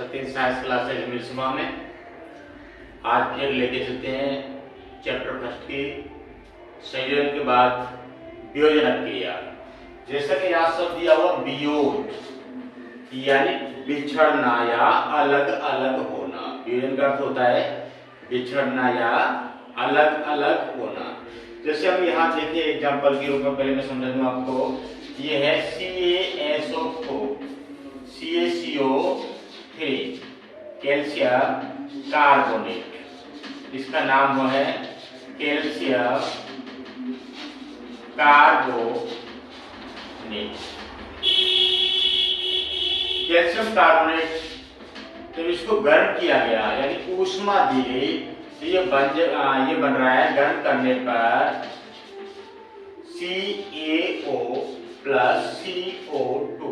Science classes में सुबह में आज फिर लेके चलते हैं चैप्टर फर्स्ट की संयोजन के बाद वियोजन क्रिया। जैसा कि यहाँ सब दिया हुआ वियोग यानी बिछड़ना या अलग अलग होना। वियोजन का अर्थ होता है बिछड़ना या अलग अलग होना। जैसे हम यहाँ देखिए एग्जाम्पल के रूप में पहले मैं समझा दूं आपको। ये है CaSO3 कैल्शियम कार्बोनेट। इसका नाम वो है कैल्शियम कार्बोनेट। कैल्शियम कार्बोनेट जब इसको गर्म किया गया यानी ऊष्मा दी गई तो ये बन रहा है गर्म करने पर CaO प्लस CO2।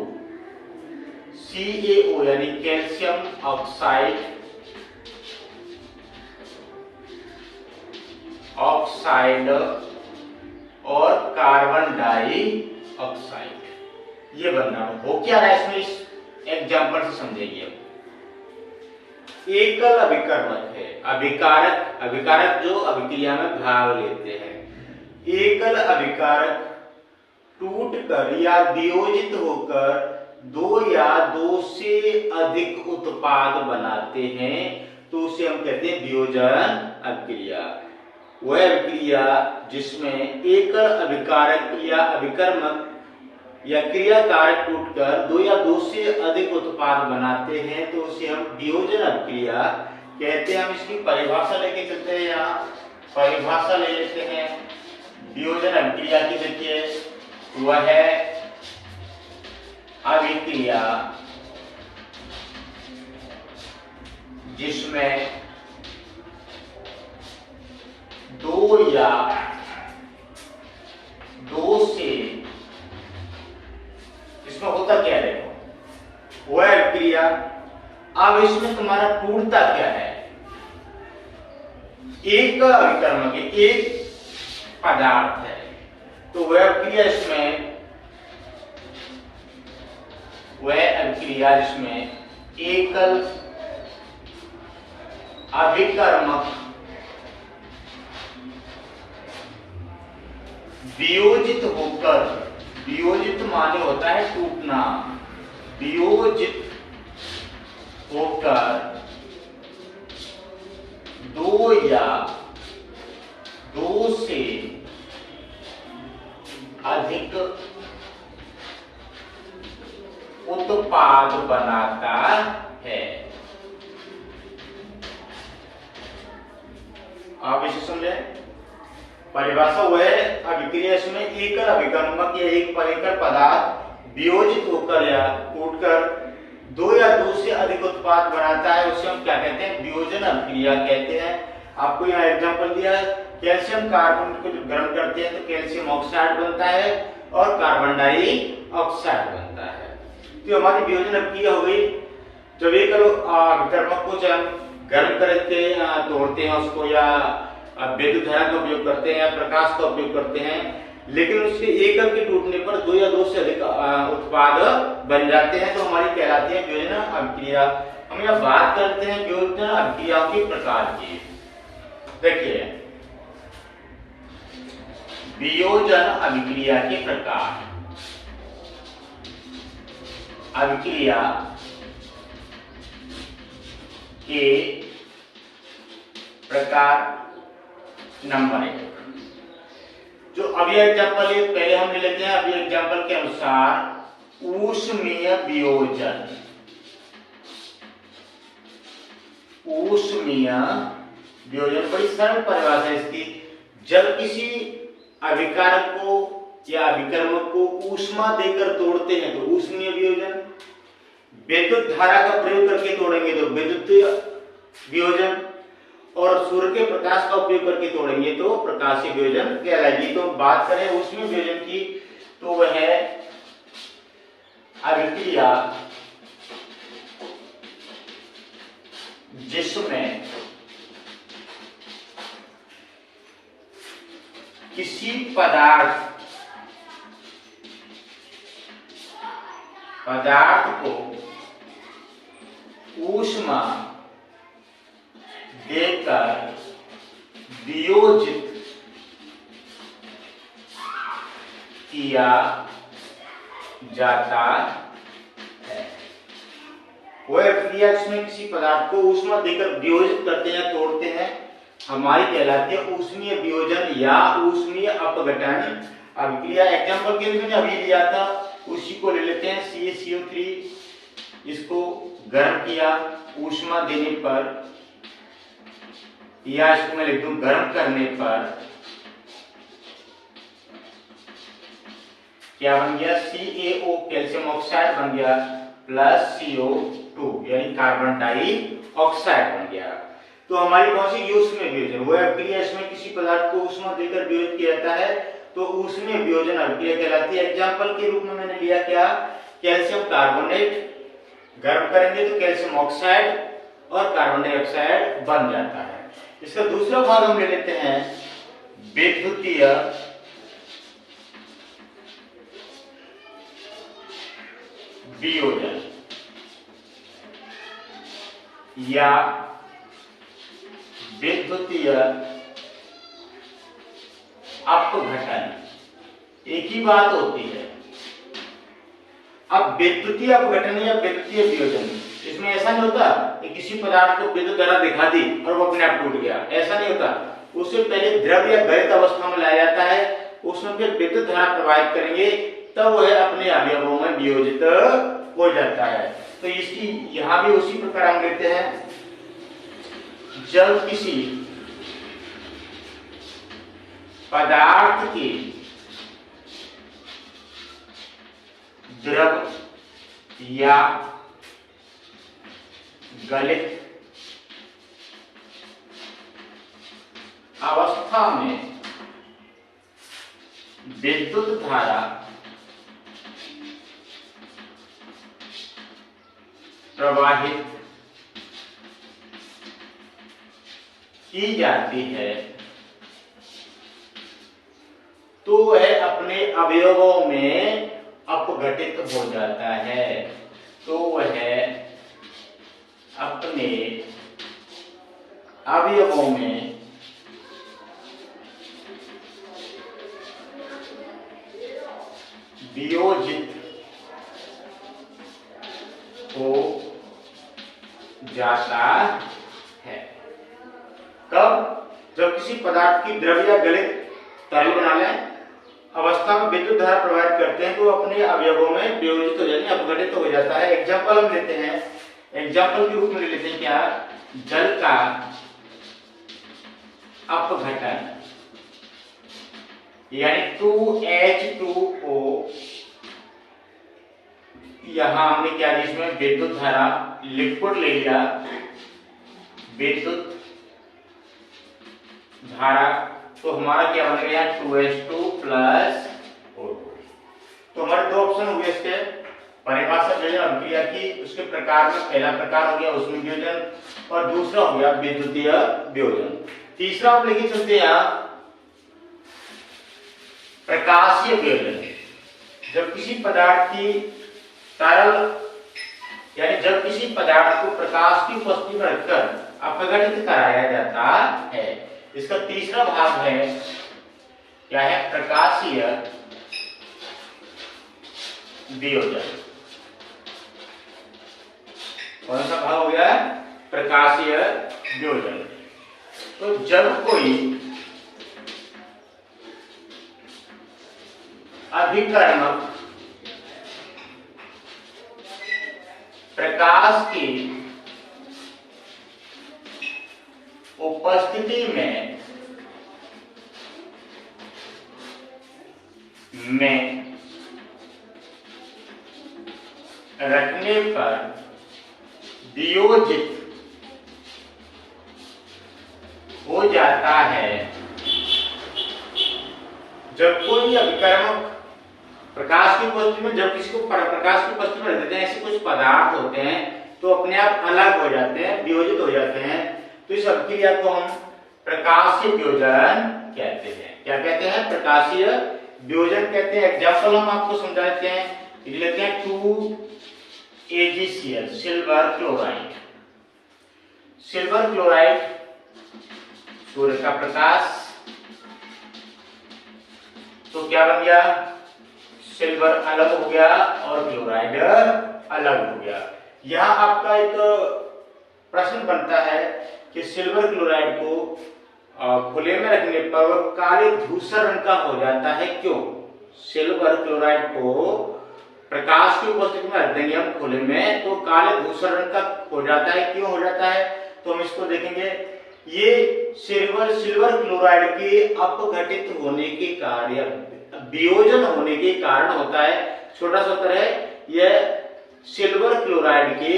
CaO यानी कैल्शियम ऑक्साइड और कार्बन डाइऑक्साइड ये बन रहा हो क्या रहा है। इसमें इस एग्जाम्पल से समझेंगे। एकल अभिकर्मक है। अभिकारक जो अभिक्रिया में भाग लेते हैं। एकल अभिकारक टूटकर या वियोजित होकर दो या दो से अधिक उत्पाद बनाते हैं तो उसे हम कहते हैं वियोजन अभिक्रिया। वह अभिक्रिया जिसमें एकल अभिकारक या अभिकर्मक या क्रियाकारक टूटकर दो या दो से अधिक उत्पाद बनाते हैं तो उसे हम वियोजन अभिक्रिया कहते हैं। हम इसकी परिभाषा लेके चलते हैं। यहाँ परिभाषा ले लेते हैं वियोजन अभिक्रिया की। देखिए वह है अभिक्रिया जिसमें दो या दो से इसमें होता क्या है देखो वह अभिक्रिया। अब इसमें तुम्हारा टूटता क्या है। एक अभिकर्मक एक पदार्थ है तो वह अभिक्रिया जिसमें एकल अभिकर्मक वियोजित होकर, वियोजित माने होता है टूटना, वियोजित होकर दो या दो से अधिक उत्पाद बनाता है। आप इसे समझे। परिभाषा हुआ है अभिक्रिया इसमें एकल अभिकर्मक या एक परिकर पदार्थ वियोजित होकर या टूटकर दो या दो से अधिक उत्पाद बनाता है उसे हम क्या कहते हैं वियोजन अभिक्रिया कहते हैं। आपको यहाँ एग्जांपल दिया है कैल्शियम कार्बन को जब गर्म करते हैं तो कैल्शियम ऑक्साइड बनता है और कार्बन डाइऑक्साइड बनता है। तो हमारी वियोजन अभिक्रिया हो गई। जब एक अभिकर्मक को जब गर्म करके तोड़ते हैं उसको या विद्युत धारा का उपयोग करते हैं या प्रकाश का उपयोग करते हैं लेकिन उसके एकल के टूटने पर दो या दो से अधिक उत्पाद बन जाते हैं तो हमारी कहलाती है वियोजन अभिक्रिया। हम यहाँ बात करते हैं वियोजन अभिक्रियाओं के प्रकार की। देखिए वियोजन अभिक्रिया के प्रकार। अभिक्रिया के प्रकार नंबर 1 जो अभी एग्जाम्पल है पहले हम ले लेते हैं। अभी एग्जाम्पल के अनुसार ऊष्मीय वियोजन। ऊष्मीय वियोजन बड़ी सरल परिभाषा है इसकी। जब किसी अभिकारक को या अभिकर्मक को ऊष्मा देकर तोड़ते हैं तो ऊष्मीय वियोजन। विद्युत धारा का प्रयोग करके तोड़ेंगे तो विद्युत वियोजन और सूर्य के प्रकाश का उपयोग करके तोड़ेंगे तो प्रकाशीय वियोजन कहलाएगी। तो बात करें ऊष्मीय वियोजन की तो वह है अभिक्रिया जिसमें किसी पदार्थ को ऊष्मा देकर वियोजित किया जाता है। वह प्रक्रिया जिसमें किसी पदार्थ को ऊष्मा देकर वियोजित करते हैं, तोड़ते हैं, हमारी कहलाती है ऊष्मीय वियोजन या ऊष्मीय अपघटन अभिक्रिया। एग्जाम्पल के लिए मैंने अभी लिया था, उसी को ले लेते हैं। CaCO3 इसको गर्म किया ऊष्मा देने पर, या इसको मैं लिख दूं गर्म करने पर क्या बन गया, CaO कैल्शियम ऑक्साइड बन गया प्लस CO2 यानी कार्बन डाइऑक्साइड बन गया। तो हमारी कौन सी ऊष्मीय वियोजन, वह अभिक्रिया इसमें किसी पदार्थ को ऊष्मा देकर वियोजित किया जाता है, तो ऊष्मीय वियोजन अभिक्रिया कहलाती है। एग्जाम्पल के रूप में मैंने लिया क्या, कैल्शियम कार्बोनेट, गर्म करेंगे तो कैल्शियम ऑक्साइड और कार्बन डाइऑक्साइड बन जाता है। इसका दूसरा भाग हम ले लेते हैं विद्युतीय वियोजन या विद्युतीय अपघटन, एक ही बात होती है। अब विद्युतीय अपघटन या विद्युतीय वियोजन, इसमें ऐसा नहीं होता कि किसी पदार्थ को विद्युत धारा दिखा दी और वो अपने आप टूट गया, ऐसा नहीं होता। उससे पहले द्रव या गलित अवस्था में लाया जाता है, उसमें फिर विद्युत धारा प्रवाहित करेंगे, तब वह अपने अवयवों में वियोजित हो जाता है। तो इसकी यहां भी उसी प्रकार हम लेते हैं, जब किसी पदार्थ की द्रव या गलित अवस्था में विद्युत धारा प्रवाहित की जाती है, तो वह अपने अवयवों में अपघटित हो जाता है। तो वह अपने अवयवों में वियोजित हो जाता है। कब, जब किसी पदार्थ की द्रव या गलित तरल बना लें अवस्था में विद्युत धारा प्रवाहित करते हैं, तो अपने अवयवों में वियोजित हो जाने अपघटित हो जाता है। एग्जाम्पल हम लेते हैं, एग्जाम्पल के रूप में ले लेते हैं क्या, जल का अपघटन यानी 2H2O, यहां हमने क्या दिया, इसमें विद्युत धारा लिक्विड ले लिया, विद्युत धारा, तो हमारा क्या बन गया 2H2 प्लस O2। तो हमारे दो ऑप्शन हुए इसके, परिभाषा वियोजन अभिक्रिया की, उसके प्रकार में पहला प्रकार हो गया ऊष्मीय वियोजन और दूसरा हो गया विद्युतीय वियोजन। तीसरा आप लेके चलते हैं प्रकाशीय वियोजन। जब किसी पदार्थ की तरल यानी जब किसी पदार्थ को प्रकाश की उपस्थिति में रखकर अपघटित कराया जाता है। इसका तीसरा भाग है क्या है, प्रकाशीय वियोजन। कौन सा भाग हो गया, प्रकाशीय वियोजन। तो जब कोई अभिकर्मक प्रकाश की उपस्थिति में रखने पर वियोजित हो जाता है। जब कोई अभिकर्मक प्रकाश की उपस्थिति में, जब किसी को प्रकाश की उपस्थिति में रख देते हैं, ऐसे कुछ पदार्थ होते हैं तो अपने आप अलग हो जाते हैं, वियोजित हो जाते हैं। तो इस अभिक्रिया को हम प्रकाशीय वियोजन कहते हैं। क्या कहते हैं, प्रकाशीय वियोजन कहते हैं। एग्जाम्पल हम आपको समझाते हैं, लेते हैं 2AgCl silver chloride. Silver chloride, सूर्य का प्रकाश, तो क्या बन गया, सिल्वर अलग हो गया और क्लोराइड अलग हो गया। यहां आपका एक प्रश्न बनता है कि सिल्वर क्लोराइड को खुले में रखने पर वह काले धूसर रंग का हो जाता है, क्यों? सिल्वर क्लोराइड को प्रकाश की उपस्थिति में रख देंगे हम खुले में तो काले धूसर रंग का हो जाता है, क्यों हो जाता है? तो हम इसको देखेंगे। ये सिल्वर क्लोराइड के अपघटित होने के कार्य, वियोजन होने के कारण होता है। छोटा सा उत्तर है, यह सिल्वर क्लोराइड के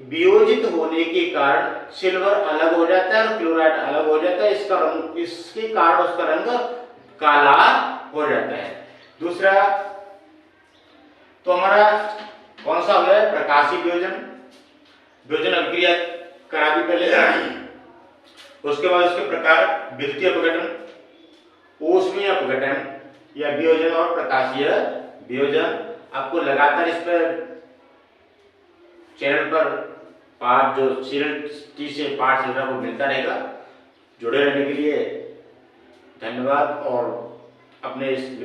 वियोजित होने के कारण सिल्वर अलग हो जाता है और क्लोराइड अलग हो जाता है, इसका रंग, इसके कारण उसका रंग काला हो जाता है। दूसरा तो हमारा कौन सा हो गया, प्रकाशीय वियोजन। वियोजन अभिक्रिया करा दी पहले, उसके बाद उसके प्रकार विद्युतीय अपघटन, ऊष्मीय अपघटन या वियोजन और प्रकाशीय वियोजन। आपको लगातार इस पर चैनल पर पाठ जो सीरियल टी से पाठ चल रहा है वो मिलता रहेगा। जुड़े रहने के लिए धन्यवाद और अपने इस